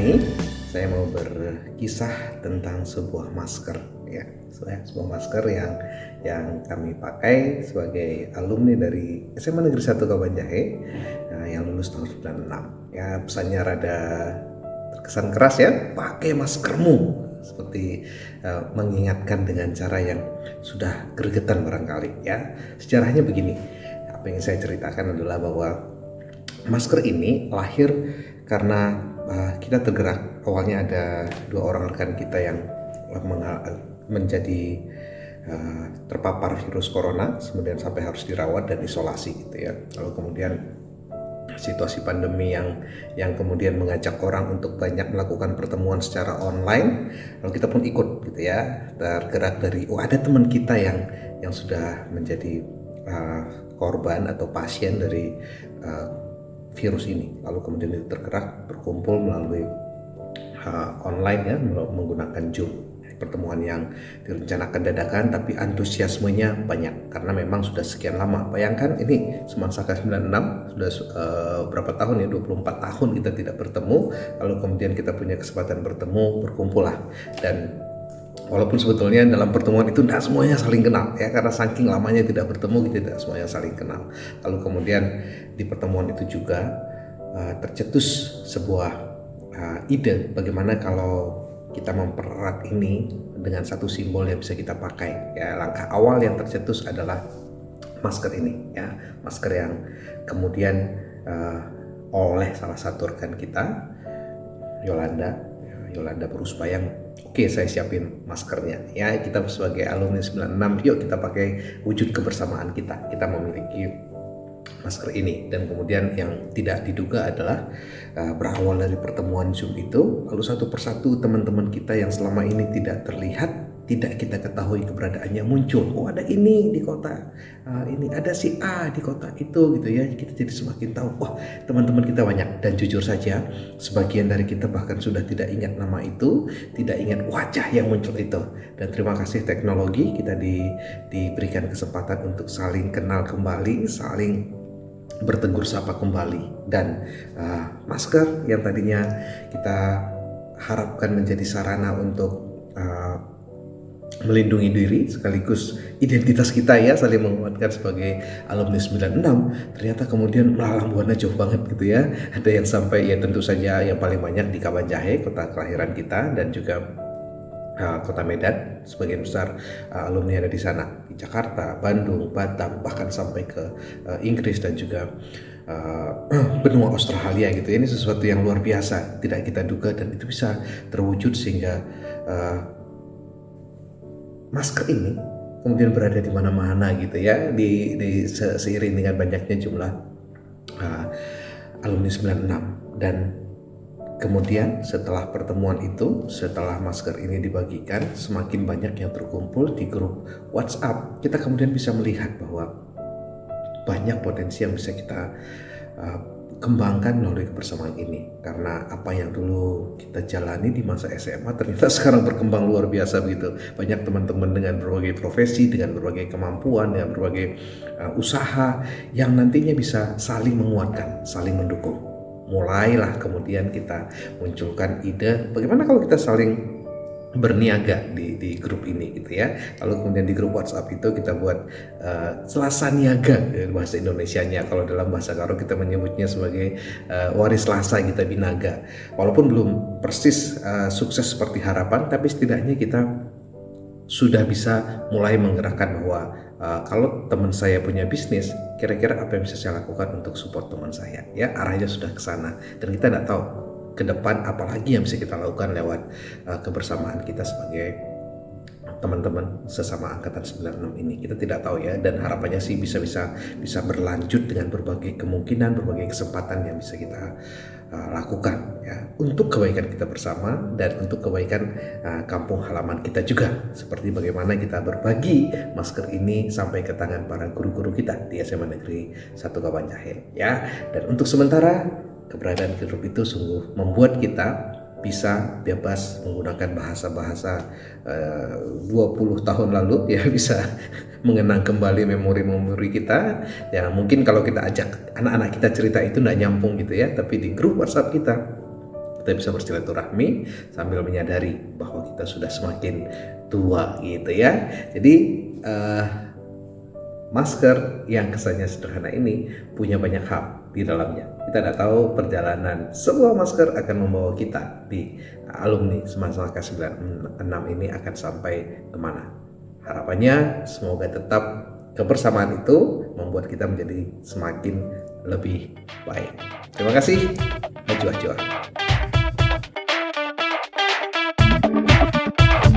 ini saya mau berkisah tentang sebuah masker ya, sebuah masker yang kami pakai sebagai alumni dari SMA Negeri 1 Kabanjahe yang lulus tahun 96. Ya, pesannya rada terkesan keras ya, pakai maskermu, seperti mengingatkan dengan cara yang sudah gregetan barangkali ya. Sejarahnya begini, apa yang saya ceritakan adalah bahwa masker ini lahir karena kita tergerak. Awalnya ada 2 orang rekan kita yang menjadi terpapar virus corona, kemudian sampai harus dirawat dan isolasi gitu ya. Lalu kemudian situasi pandemi yang kemudian mengajak orang untuk banyak melakukan pertemuan secara online, lalu kita pun ikut gitu ya, tergerak dari ada teman kita yang sudah menjadi korban atau pasien dari virus ini, lalu kemudian itu tergerak berkumpul melalui online ya, menggunakan Zoom. Pertemuan yang direncanakan dadakan tapi antusiasmenya banyak karena memang sudah sekian lama. Bayangkan ini Semansaka 96 sudah berapa tahun ya, 24 tahun kita tidak bertemu, lalu kemudian kita punya kesempatan bertemu, berkumpul lah. Dan walaupun sebetulnya dalam pertemuan itu tidak semuanya saling kenal ya, karena saking lamanya tidak bertemu kita tidak semuanya saling kenal. Lalu kemudian di pertemuan itu juga tercetus sebuah ide bagaimana kalau kita mempererat ini dengan satu simbol yang bisa kita pakai ya. Langkah awal yang tercetus adalah masker ini ya, masker yang kemudian oleh salah satu rekan kita, Yolanda Berusbayang, oke saya siapin maskernya ya, kita sebagai alumni 96 yuk kita pakai wujud kebersamaan kita memiliki masker ini. Dan kemudian yang tidak diduga adalah berawal dari pertemuan Zoom itu, lalu satu persatu teman-teman kita yang selama ini tidak terlihat, tidak kita ketahui keberadaannya muncul. Oh, ada ini di kota ini, ada si A di kota itu gitu ya. Kita jadi semakin tahu, wah teman-teman kita banyak. Dan jujur saja sebagian dari kita bahkan sudah tidak ingat nama itu, tidak ingat wajah yang muncul itu. Dan terima kasih teknologi, kita diberikan kesempatan untuk saling kenal kembali, saling bertegur sapa kembali. Dan masker yang tadinya kita harapkan menjadi sarana untuk melindungi diri sekaligus identitas kita ya, saling menguatkan sebagai alumni 96, ternyata kemudian melalang buana jauh banget gitu ya. Ada yang sampai ya tentu saja yang paling banyak di Kabanjahe, kota kelahiran kita, dan juga kota Medan, sebagian besar alumni ada di sana, di Jakarta, Bandung, Batam, bahkan sampai ke Inggris dan juga benua Australia gitu. Ini sesuatu yang luar biasa, tidak kita duga, dan itu bisa terwujud sehingga masker ini kemudian berada di mana-mana gitu ya, seiring dengan banyaknya jumlah alumni 96. Dan kemudian setelah pertemuan itu, setelah masker ini dibagikan, semakin banyak yang terkumpul di grup WhatsApp. Kita kemudian bisa melihat bahwa banyak potensi yang bisa kita kembangkan melalui kebersamaan ini. Karena apa yang dulu kita jalani di masa SMA ternyata sekarang berkembang luar biasa begitu. Banyak teman-teman dengan berbagai profesi, dengan berbagai kemampuan, dengan berbagai usaha yang nantinya bisa saling menguatkan, saling mendukung. Mulailah kemudian kita munculkan ide bagaimana kalau kita saling berniaga di grup ini gitu ya. Lalu kemudian di grup WhatsApp itu kita buat Selasa Niaga bahasa Indonesianya. Kalau dalam bahasa Karo kita menyebutnya sebagai waris Selasa kita binaga. Walaupun belum persis sukses seperti harapan, tapi setidaknya kita sudah bisa mulai menggerakkan bahwa kalau teman saya punya bisnis, kira-kira apa yang bisa saya lakukan untuk support teman saya ya. Arahnya sudah ke sana, dan kita tidak tahu ke depan apalagi yang bisa kita lakukan lewat kebersamaan kita sebagai teman-teman sesama angkatan 96 ini. Kita tidak tahu ya, dan harapannya sih bisa berlanjut dengan berbagai kemungkinan, berbagai kesempatan yang bisa kita lakukan ya, untuk kebaikan kita bersama dan untuk kebaikan kampung halaman kita juga. Seperti bagaimana kita berbagi masker ini sampai ke tangan para guru-guru kita di SMA Negeri 1 Kabanjahe ya. Dan untuk sementara keberadaan grup itu sungguh membuat kita bisa bebas menggunakan bahasa-bahasa 20 tahun lalu ya, bisa mengenang kembali memori-memori kita ya. Mungkin kalau kita ajak anak-anak kita cerita itu nggak nyambung gitu ya, tapi di grup WhatsApp kita kita bisa bersilaturahmi sambil menyadari bahwa kita sudah semakin tua gitu ya. Jadi masker yang kesannya sederhana ini punya banyak hal di dalamnya. Kita tidak tahu perjalanan sebuah masker akan membawa kita di alumni Semasa K96 ini akan sampai kemana. Harapannya semoga tetap kebersamaan itu membuat kita menjadi semakin lebih baik. Terima kasih. Najwa.